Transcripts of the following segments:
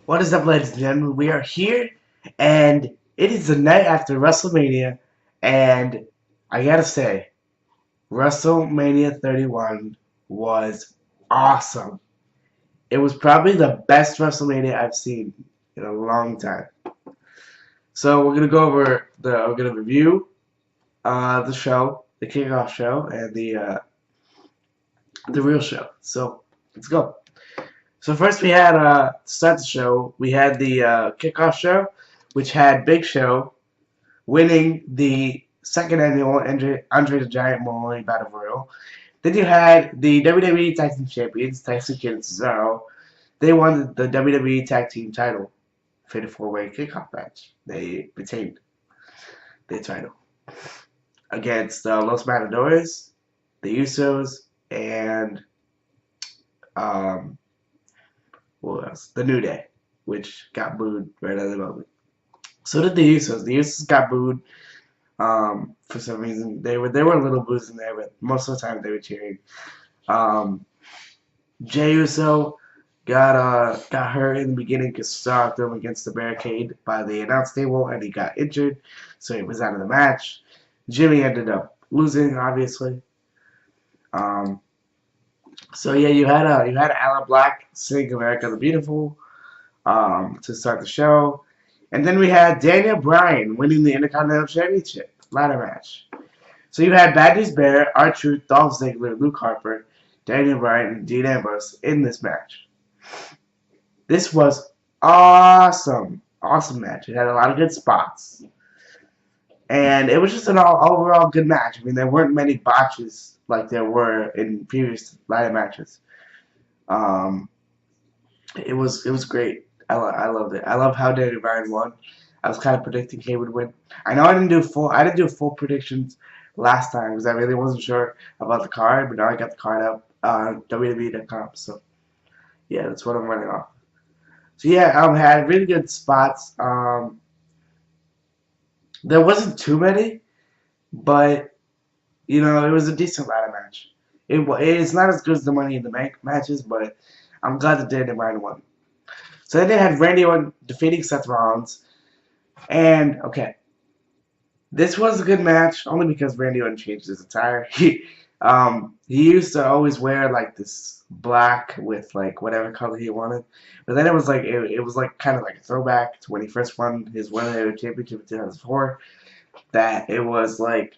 What is up, ladies and gentlemen? We are here, and it is the night after WrestleMania, and I gotta say, WrestleMania 31 was awesome. It was probably the best WrestleMania I've seen in a long time. So we're gonna go over we're gonna review the show, the kickoff show, and the real show. So let's go. So first we had to start the show. We had the kickoff show, which had Big Show winning the second annual Andre the Giant Memorial Battle Royal. Then you had the WWE Tag Team Champions, Tyson Kidd and Cesaro. They won the WWE Tag Team title, Fatal 4-Way kickoff match. They retained their title against Los Matadores, the Usos, and um, what else? The New Day, which got booed right at the moment. So did the Usos. The Usos got booed for some reason. There were a little boos in there, but most of the time they were cheering. Um, Jey Uso got hurt in the beginning because Cesaro threw him against the barricade by the announce table, and he got injured, so he was out of the match. Jimmy ended up losing, obviously. Um, so yeah, you had Alan Black sing "America the Beautiful" to start the show. And then we had Daniel Bryan winning the Intercontinental Championship ladder match. So you had Bad News Bear, R-Truth, Dolph Ziggler, Luke Harper, Daniel Bryan, and Dean Ambrose in this match. This was awesome. Awesome match. It had a lot of good spots. And it was just an overall good match. I mean, there weren't many botches like there were in previous ladder matches. Um, it was great. I loved it. I love how Daniel Bryan won. I was kind of predicting he would win. I know I didn't do full predictions last time because I really wasn't sure about the card, but now I got the card up on WWE.com. So yeah, that's what I'm running off. So yeah, had really good spots. There wasn't too many, but it was a decent ladder match. It's not as good as the Money in the Bank matches, but I'm glad that Daniel Bryan won. So then they had Randy Orton defeating Seth Rollins. And, okay, this was a good match only because Randy Orton changed his attire. He used to always wear, like, this black with, like, whatever color he wanted. But then it was like kind of like a throwback to when he first won his World Heavyweight Championship in 2004. That it was, like,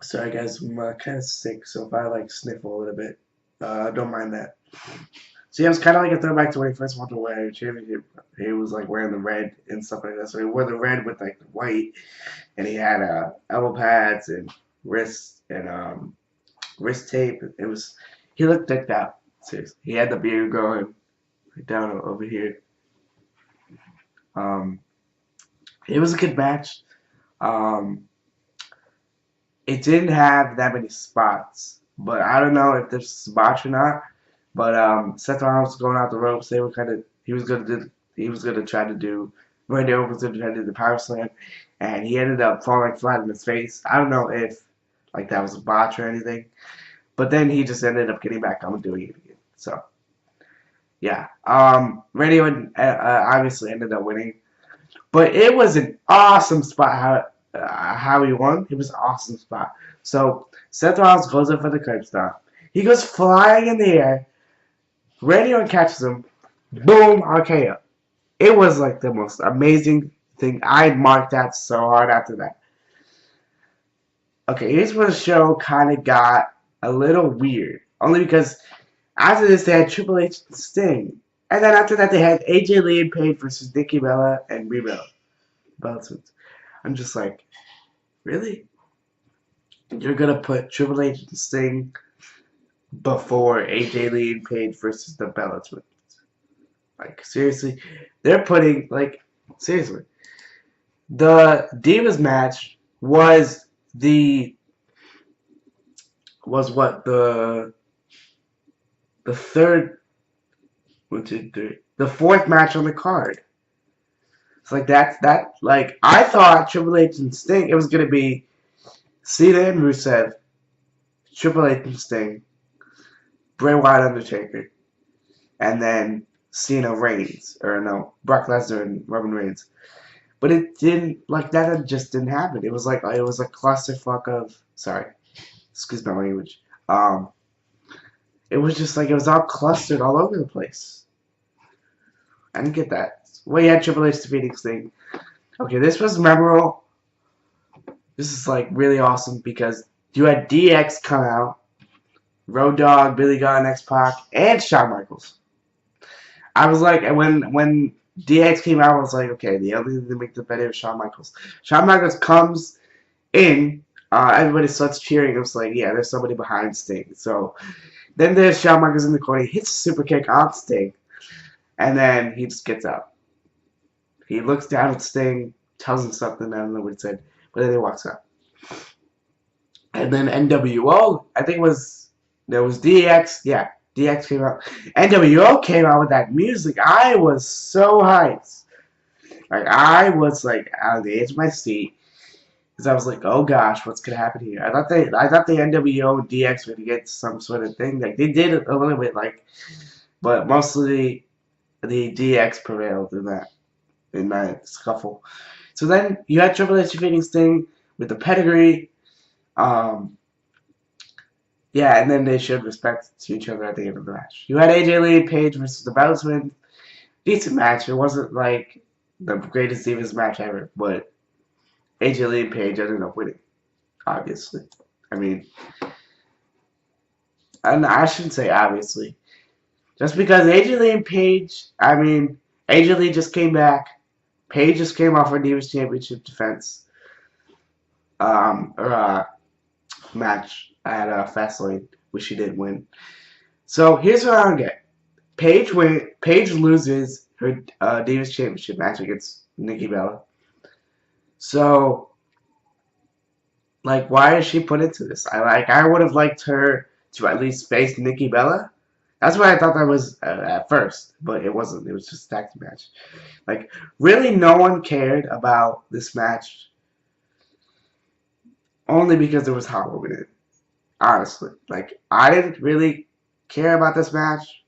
sorry, guys, I'm kind of sick, so if I, like, sniffle a little bit, don't mind that. So yeah, it was kind of like a throwback to when he first won the World Heavyweight Championship. He was like wearing the red and stuff like that. So he wore the red with like the white, and he had elbow pads and wrist tape. He looked decked out. Seriously, he had the beard growing right down over here. Um, it was a good match. Um, it didn't have that many spots, but I don't know if this is a botch or not. But Seth Rollins was going out the ropes. They were he was gonna try to do Randy Orton was gonna try to do the power slam, and he ended up falling flat on his face. I don't know if like that was a botch or anything, but then he just ended up getting back on and doing it again. So yeah, Randy Orton obviously ended up winning, but it was an awesome spot how he won. It was an awesome spot. So Seth Rollins goes up for the curb stomp. He goes flying in the air. Randy Orton catches him. Boom, RKO. It was like the most amazing thing. I marked that so hard after that. Okay, here's where the show kind of got a little weird. Only because after this they had Triple H and Sting. And then after that they had AJ Lee and Paige versus Nikki Bella and Brie Bella. I'm just like, really? You're going to put Triple H and Sting before AJ Lee and Paige versus the Bella Twins? Like, seriously, they're putting, like, seriously. The Divas match was what, the third, one, two, three, the fourth match on the card. It's like, like, I thought Triple H and Sting, it was going to be Cena and Rusev, Triple H and Sting, Bray Wyatt Undertaker, and then Cena Reigns, or no, Brock Lesnar and Roman Reigns. But it didn't, like, that just didn't happen. It was like, it was a clusterfuck of, sorry, excuse my language. It was just like, it was all clustered all over the place. I didn't get that. Well, you had Triple H defeating Sting. Okay, this was memorable. This is, like, really awesome because you had DX come out, Road Dogg, Billy Gunn, X-Pac, and Shawn Michaels. I was like, when DX came out, I was like, okay, the only thing to make the better is Shawn Michaels. Shawn Michaels comes in, everybody starts cheering. It was like, yeah, there's somebody behind Sting. So then there's Shawn Michaels in the corner. He hits a super kick on Sting, and then he just gets up. He looks down at Sting, tells him something. I don't know what he said, but then he walks out. And then NWO, I think there was DX. Yeah, DX came out. NWO came out with that music. I was so hyped. Like, I was like out of the edge of my seat. Because I was like, oh gosh, what's gonna happen here? I thought the NWO and DX were gonna get some sort of thing. Like, they did it a little bit, like, but mostly the DX prevailed in that scuffle. So then you had Triple H defeating Sting with the pedigree. Yeah, and then they showed respect to each other at the end of the match. You had AJ Lee and Paige versus the Bellas Twins. Decent match. It wasn't like the greatest Divas match ever, but AJ Lee and Paige ended up winning, obviously. I mean, and I shouldn't say obviously. Just because AJ Lee and Paige, I mean, AJ Lee just came back. Paige just came off her Divas Championship defense. Or match at Fastlane, which she didn't win. So here's what I don't get. Paige loses her Divas Championship match against Nikki Bella. So, like, why is she put into this? I would have liked her to at least face Nikki Bella. That's what I thought that was at first, but it wasn't. It was just a tag team match. Like, really, no one cared about this match only because there was Hot Woman in it. Honestly, like, I didn't really care about this match.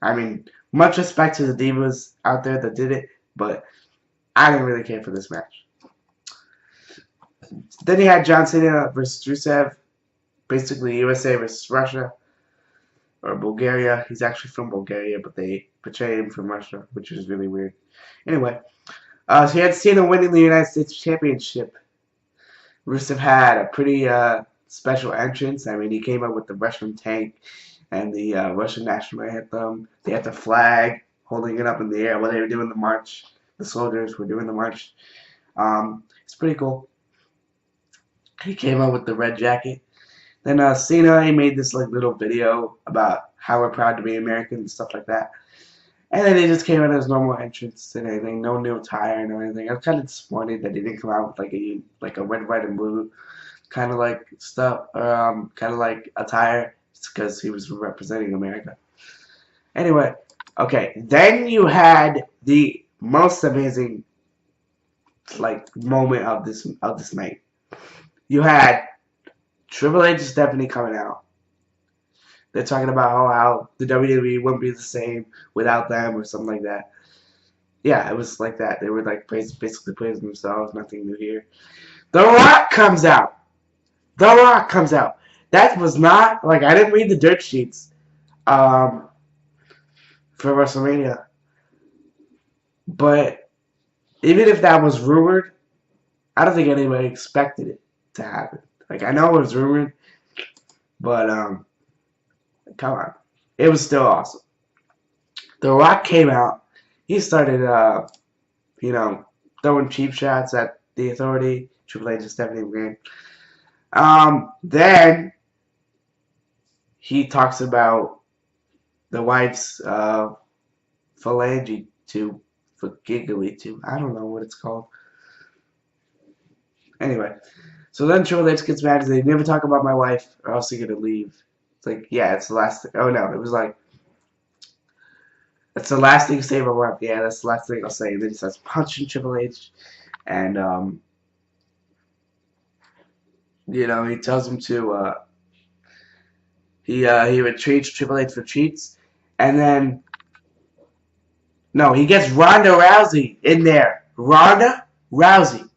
I mean, much respect to the divas out there that did it, but I didn't really care for this match. Then you had John Cena versus Rusev, basically USA versus Russia or Bulgaria. He's actually from Bulgaria, but they portray him from Russia, which is really weird. Anyway, so you had Cena winning the United States Championship. Rusev had a pretty special entrance. I mean, he came up with the Russian tank and the Russian national anthem. They had the flag, holding it up in the air while they were doing the march. The soldiers were doing the march. It's pretty cool. He came out with the red jacket. Then Cena, he made this like little video about how we're proud to be American and stuff like that. And then he just came out as normal entrance and anything, no new attire, no anything. I was kind of disappointed that he didn't come out with like a red, white, and blue kind of like stuff, kind of like attire, because he was representing America. Anyway, okay. Then you had the most amazing like moment of this night. You had Triple H and Stephanie coming out. They're talking about how the WWE wouldn't be the same without them or something like that. Yeah, it was like that. They were like basically praising themselves. Nothing new here. The Rock comes out. The Rock comes out. That was not like, I didn't read the dirt sheets for WrestleMania, but even if that was rumored, I don't think anybody expected it to happen. Like, I know it was rumored, but come on, it was still awesome. The Rock came out. He started, throwing cheap shots at the Authority, Triple H and Stephanie McMahon. Then he talks about the wife's phalange tube, for giggly tube. I don't know what it's called. Anyway, so then Triple H gets mad because they never talk about my wife or else you're gonna leave. It's like, yeah, it's the last thing. Oh no, it was like, that's the last thing you say about my wife. Yeah, that's the last thing I'll say. And then he starts punching Triple H, and he tells him to he retreats. Triple H retreats, and then No, he gets Ronda Rousey in there. Ronda Rousey.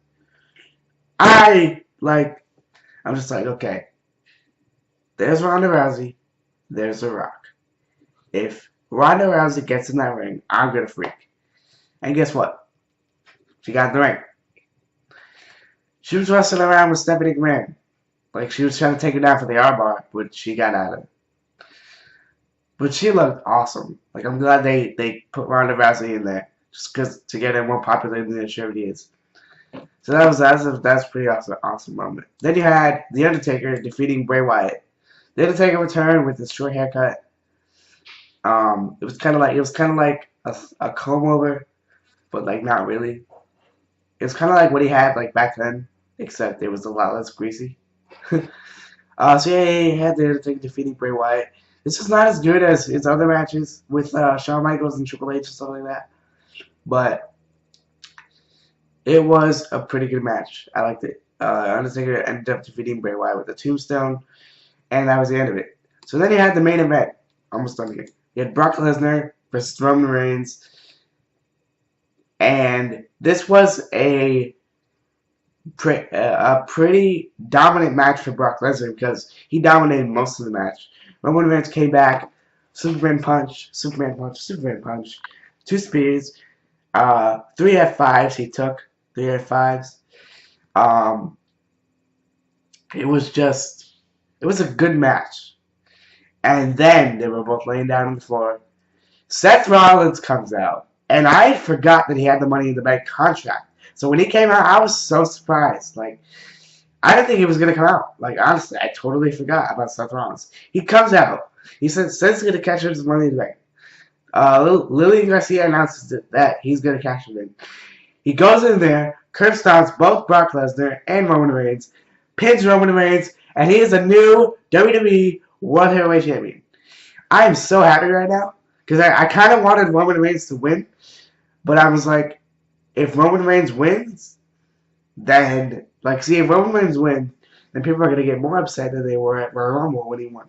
I'm just like, okay. There's Ronda Rousey. There's The Rock. If Ronda Rousey gets in that ring, I'm gonna freak. And guess what? She got in the ring. She was wrestling around with Stephanie McMahon. Like, she was trying to take her down for the armbar, but she got out of it. But she looked awesome. Like, I'm glad they put Ronda Rousey in there. Just because to get her more popular than she already is. So that's a pretty awesome moment. Then you had The Undertaker defeating Bray Wyatt. The Undertaker returned with his short haircut. It was kind of like a comb over, but like not really. It was kind of like what he had like back then, except it was a lot less greasy. So yeah, he had The Undertaker defeating Bray Wyatt. This is not as good as his other matches with Shawn Michaels and Triple H and stuff like that, but it was a pretty good match. I liked it. Undertaker ended up defeating Bray Wyatt with a tombstone, and that was the end of it. So then you had the main event. Almost done here. You had Brock Lesnar versus Roman Reigns, and this was a pretty dominant match for Brock Lesnar because he dominated most of the match. Roman Reigns came back, Superman punch, Superman punch, Superman punch, 2 spears, 3 F5s he took, 3 F5s. It was a good match. And then they were both laying down on the floor. Seth Rollins comes out, and I forgot that he had the Money in the Bank contract. So when he came out, I was so surprised. Like, I didn't think he was gonna come out. Like, honestly, I totally forgot about Seth Rollins. He comes out. He says he's gonna catch his Money in the Bank. Lillian Garcia announces that he's gonna cash it in. He goes in there, curb stomps both Brock Lesnar and Roman Reigns, pins Roman Reigns, and he is a new WWE World Heavyweight Champion. I am so happy right now because I kind of wanted Roman Reigns to win, but I was like, if Roman Reigns wins, then if Roman Reigns wins, then people are gonna get more upset than they were at Royal Rumble when he won.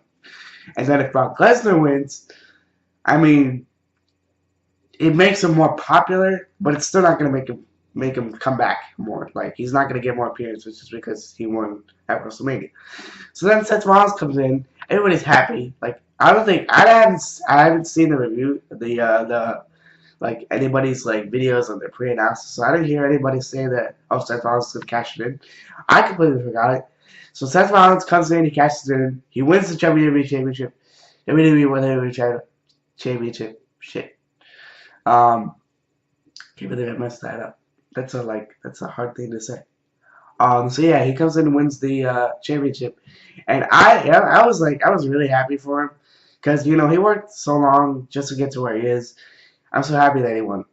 And then if Brock Lesnar wins, I mean, it makes him more popular, but it's still not gonna make him come back more. Like, he's not gonna get more appearances just because he won at WrestleMania. So then Seth Rollins comes in. Everybody's happy. Like, I haven't seen the review, the like anybody's like videos on their pre-analysis, so I didn't hear anybody say that Seth Rollins could cash it in. I completely forgot it. So Seth Rollins comes in, he cashes it in, he wins the WWE Championship, WWE World Heavyweight Championship. Shit. Can't believe I messed that up. That's a hard thing to say. So yeah, he comes in and wins the championship, and I was really happy for him because he worked so long just to get to where he is. I'm so happy that he won.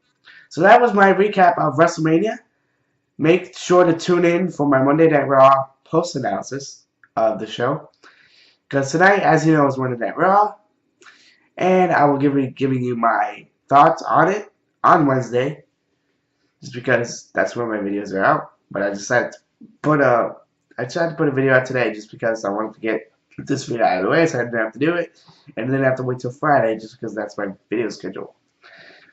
So that was my recap of WrestleMania. Make sure to tune in for my Monday Night Raw post analysis of the show because tonight, as you know, is Monday Night Raw, and I will giving you my thoughts on it on Wednesday, just because that's where my videos are out. But I decided to put a video out today just because I wanted to get this video out of the way so I didn't have to do it and then have to wait till Friday just because that's my video schedule.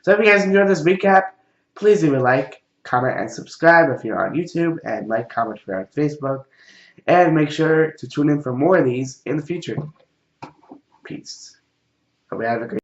So if you guys enjoyed this recap, please leave a like, comment, and subscribe if you're on YouTube, and like, comment if you're on Facebook, and make sure to tune in for more of these in the future. Peace. Hope you have a great